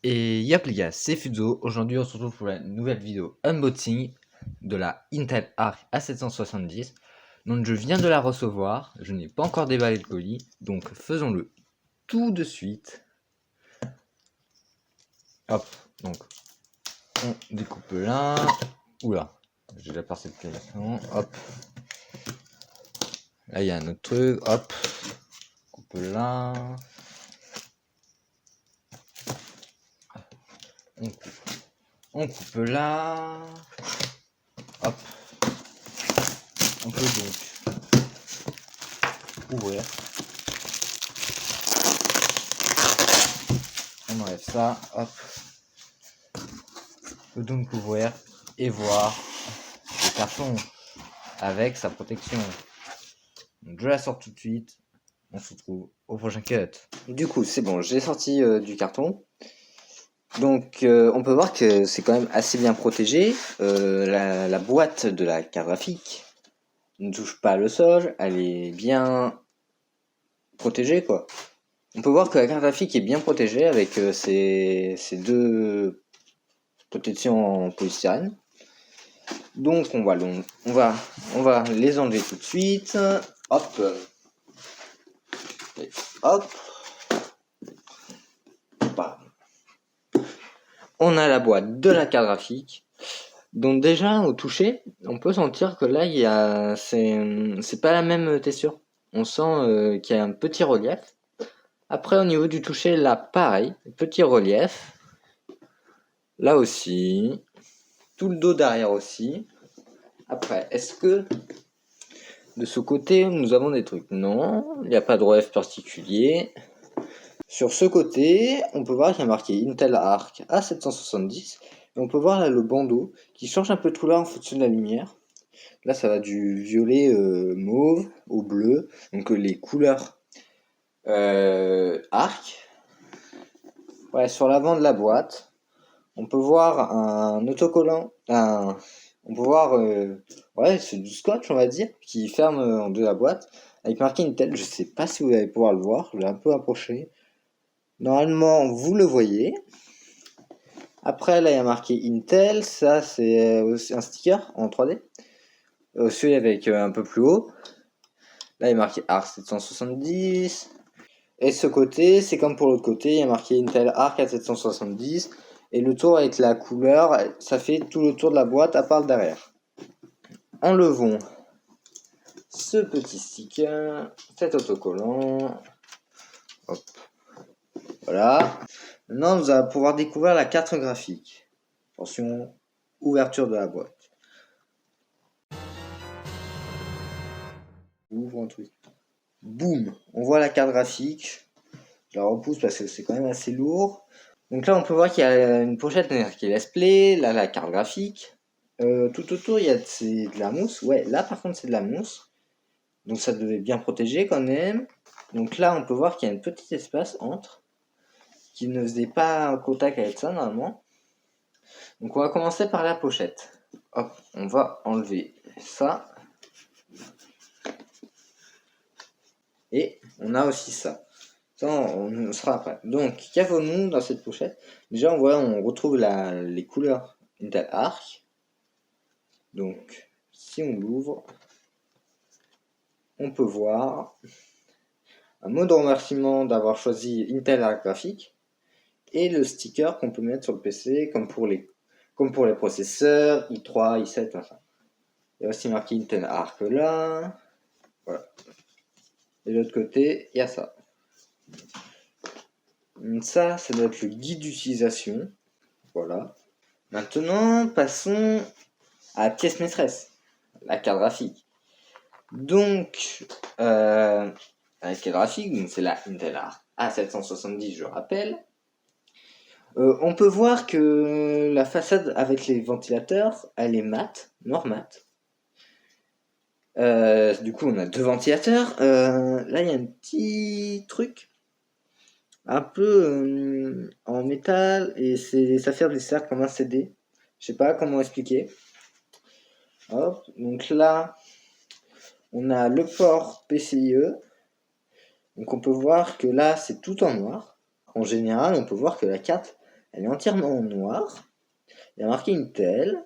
Et yop les gars, c'est Fuzo. Aujourd'hui on se retrouve pour la nouvelle vidéo unboxing de la Intel Arc A770. Donc je viens de la recevoir, je n'ai pas encore déballé le colis, donc faisons-le tout de suite. Hop, donc on découpe là. Oula, j'ai déjà passé le caisson. Hop. Là il y a un autre truc, hop. Coupe là. On coupe là. Hop. On peut donc ouvrir. On enlève ça, hop. On peut donc ouvrir et voir le carton avec sa protection. Donc je la sors tout de suite. On se retrouve au prochain cut. Du coup, c'est bon, j'ai sorti du carton. Donc, on peut voir que c'est quand même assez bien protégé. La boîte de la carte graphique ne touche pas le sol. Elle est bien protégée, quoi. On peut voir que la carte graphique est bien protégée avec ces deux protections en polystyrène. Donc, on va les enlever tout de suite. Hop. Et hop. Bam. On a la boîte de la carte graphique. Donc déjà au toucher, on peut sentir que là c'est pas la même texture. On sent qu'il y a un petit relief. Après au niveau du toucher, là pareil, petit relief. Là aussi, tout le dos derrière aussi. Après, est-ce que de ce côté nous avons des trucs? Non, il n'y a pas de relief particulier. Sur ce côté, on peut voir qu'il y a marqué Intel Arc A770. Et on peut voir là le bandeau qui change un peu de couleur en fonction de la lumière. Là, ça va du violet mauve au bleu. Donc les couleurs arc. Ouais, sur l'avant de la boîte, on peut voir un autocollant. On peut voir, ouais, c'est du scotch, on va dire, qui ferme en deux la boîte. Avec marqué Intel. Je sais pas si vous allez pouvoir le voir. Je l'ai un peu approché. Normalement, vous le voyez. Après, là, il y a marqué Intel. Ça, c'est aussi un sticker en 3D. Celui avec un peu plus haut. Là, il y a marqué ARC 770. Et ce côté, c'est comme pour l'autre côté. Il y a marqué Intel Arc 770. Et le tour avec la couleur, ça fait tout le tour de la boîte à part le derrière. Enlevons ce petit sticker, cet autocollant. Hop. Voilà. Maintenant, nous allons pouvoir découvrir la carte graphique. Attention, ouverture de la boîte. Ouvre un truc. Boum, on voit la carte graphique. Je la repousse parce que c'est quand même assez lourd. Donc là, on peut voir qu'il y a une pochette qui est Let's Play. Là, la carte graphique. Tout autour, il y a de la mousse. Ouais, là, par contre, c'est de la mousse. Donc ça devait bien protéger quand même. Donc là, on peut voir qu'il y a un petit espace entre qui ne faisait pas contact avec ça normalement. Donc on va commencer par la pochette. Hop, on va enlever ça. Et on a aussi ça. Ça, on sera après. Donc, qu'avons-nous dans cette pochette? Déjà, on retrouve les couleurs Intel Arc. Donc, si on l'ouvre, on peut voir un mot de remerciement d'avoir choisi Intel Arc Graphique et le sticker qu'on peut mettre sur le PC comme pour les processeurs i3, i7, enfin. Il y a aussi marqué Intel Arc là. Voilà. Et de l'autre côté, il y a ça. Ça doit être le guide d'utilisation. Voilà. Maintenant, passons à la pièce maîtresse, la carte graphique. Donc, la carte graphique, c'est la Intel Arc A770, je rappelle. On peut voir que la façade avec les ventilateurs, elle est mate, noir mat. Du coup, on a deux ventilateurs. Là, il y a un petit truc un peu en métal et ça fait des cercles comme un CD. Je sais pas comment expliquer. Hop, donc là, on a le port PCIe. Donc on peut voir que là, c'est tout en noir. En général, on peut voir que la carte, Elle est entièrement en noir. Il y a marqué Intel.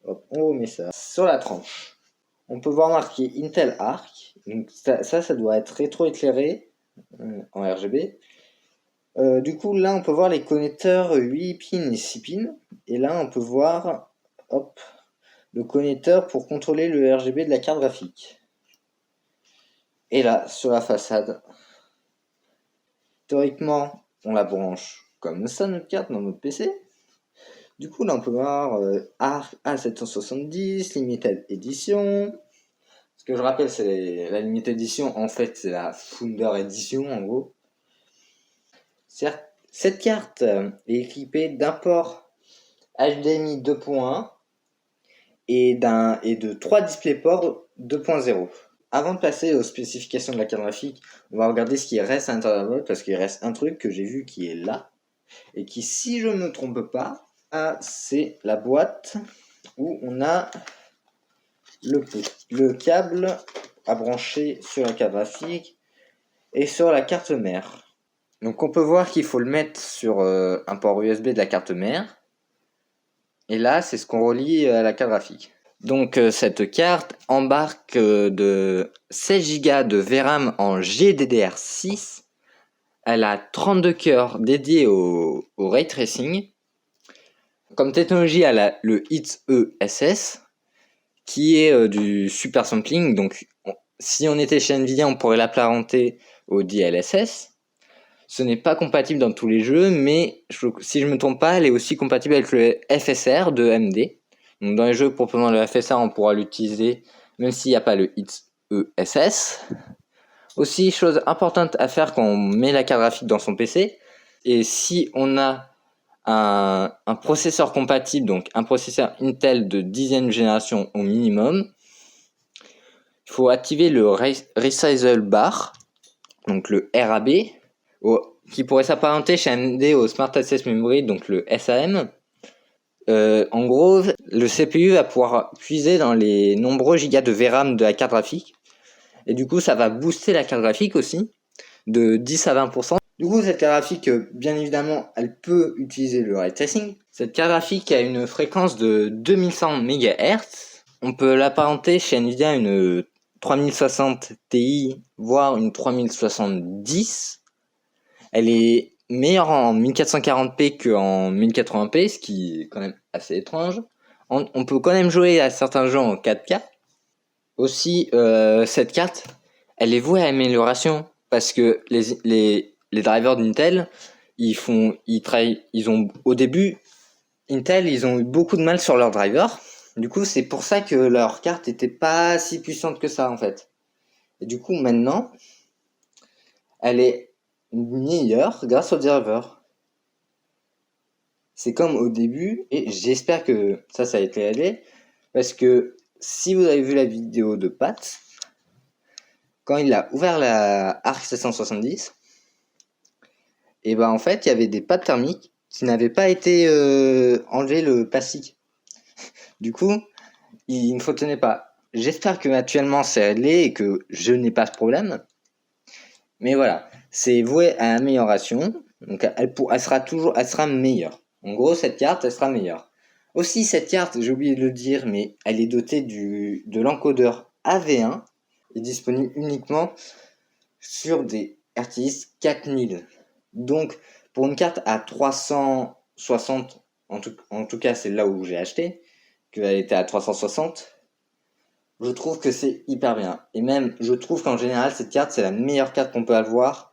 Hop, on remet ça sur la tranche. On peut voir marqué Intel Arc. Donc ça doit être rétro-éclairé en RGB. Du coup, là, on peut voir les connecteurs 8 pins et 6 pins. Et là, on peut voir hop, le connecteur pour contrôler le RGB de la carte graphique. Et là, sur la façade, théoriquement, on la branche comme ça, notre carte, dans notre PC. Du coup, là, on peut voir ARC A770, Limited Edition. Ce que je rappelle, c'est la Limited Edition, en fait, c'est la Founder Edition, en gros. Cette carte est équipée d'un port HDMI 2.1 et de 3 DisplayPort 2.0. Avant de passer aux spécifications de la carte graphique, on va regarder ce qui reste à l'intérieur de la boîte, parce qu'il reste un truc que j'ai vu qui est là, et qui, si je ne me trompe pas, c'est la boîte où on a le câble à brancher sur la carte graphique et sur la carte mère. Donc on peut voir qu'il faut le mettre sur un port USB de la carte mère. Et là, c'est ce qu'on relie à la carte graphique. Donc cette carte embarque de 16 Go de VRAM en GDDR6. Elle a 32 cœurs dédiés au ray tracing. Comme technologie, elle a le HITS-ESS, qui est du super sampling. Donc si on était chez Nvidia, on pourrait l'apparenter au DLSS. Ce n'est pas compatible dans tous les jeux, mais si je ne me trompe pas, elle est aussi compatible avec le FSR de AMD. Donc dans les jeux proposant le FSR, on pourra l'utiliser même s'il n'y a pas le HITS-ESS. Aussi, chose importante à faire quand on met la carte graphique dans son PC, et si on a un processeur compatible, donc un processeur Intel de 10e génération au minimum, il faut activer le Resize Bar, donc le RAB, qui pourrait s'apparenter chez AMD au Smart Access Memory, donc le SAM. En gros, le CPU va pouvoir puiser dans les nombreux gigas de VRAM de la carte graphique, et du coup ça va booster la carte graphique aussi de 10 à 20%. Du coup, cette carte graphique, bien évidemment, elle peut utiliser le ray tracing. Cette carte graphique a une fréquence de 2100 MHz. On peut l'apparenter chez Nvidia une 3060 Ti, voire une 3070. Elle est meilleure en 1440p qu'en 1080p, ce qui est quand même assez étrange. On peut quand même jouer à certains jeux en 4K. Aussi, cette carte, elle est vouée à l'amélioration, parce que les drivers d'Intel, au début, Intel, ils ont eu beaucoup de mal sur leurs drivers. Du coup, c'est pour ça que leur carte était pas si puissante que ça, en fait. Et du coup, maintenant, elle est meilleure grâce aux drivers. C'est comme au début, et j'espère que ça a été aidé, parce que si vous avez vu la vidéo de Pat, quand il a ouvert la Arc 770, et ben en fait, il y avait des pattes thermiques qui n'avaient pas été enlevé le plastique. Du coup, il ne fonctionnait pas. J'espère que actuellement c'est réglé et que je n'ai pas ce problème. Mais voilà, c'est voué à amélioration. Donc elle sera meilleure. En gros, cette carte, elle sera meilleure. Aussi, cette carte, j'ai oublié de le dire, mais elle est dotée de l'encodeur AV1 et disponible uniquement sur des RTX 4000. Donc, pour une carte à 360, en tout cas, c'est là où j'ai acheté, qu'elle était à 360, je trouve que c'est hyper bien. Et même, je trouve qu'en général, cette carte, c'est la meilleure carte qu'on peut avoir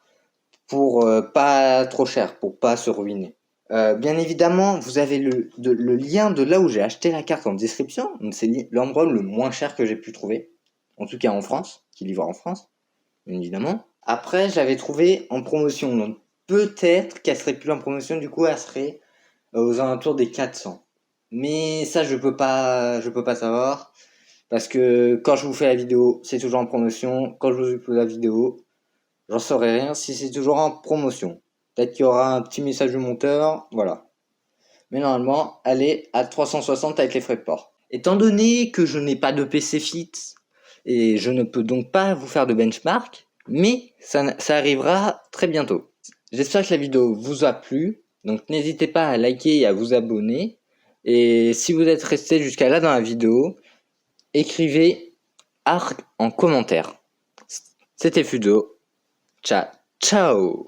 pour pas trop cher, pour pas se ruiner. Bien évidemment, vous avez le lien de là où j'ai acheté la carte en description. Donc c'est l'endroit le moins cher que j'ai pu trouver, en tout cas en France, qui livre en France, bien évidemment. Après, j'avais trouvé en promotion, donc peut-être qu'elle serait plus en promotion, du coup elle serait aux alentours des 400. Mais ça, je peux pas savoir, parce que quand je vous fais la vidéo, c'est toujours en promotion. Quand je vous upload la vidéo, j'en saurai rien si c'est toujours en promotion. Peut-être qu'il y aura un petit message du monteur, voilà. Mais normalement, elle est à 360 avec les frais de port. Étant donné que je n'ai pas de PC Fit, et je ne peux donc pas vous faire de benchmark, mais ça arrivera très bientôt. J'espère que la vidéo vous a plu. Donc n'hésitez pas à liker et à vous abonner. Et si vous êtes resté jusqu'à là dans la vidéo, écrivez ARC en commentaire. C'était Fudo. Ciao, ciao.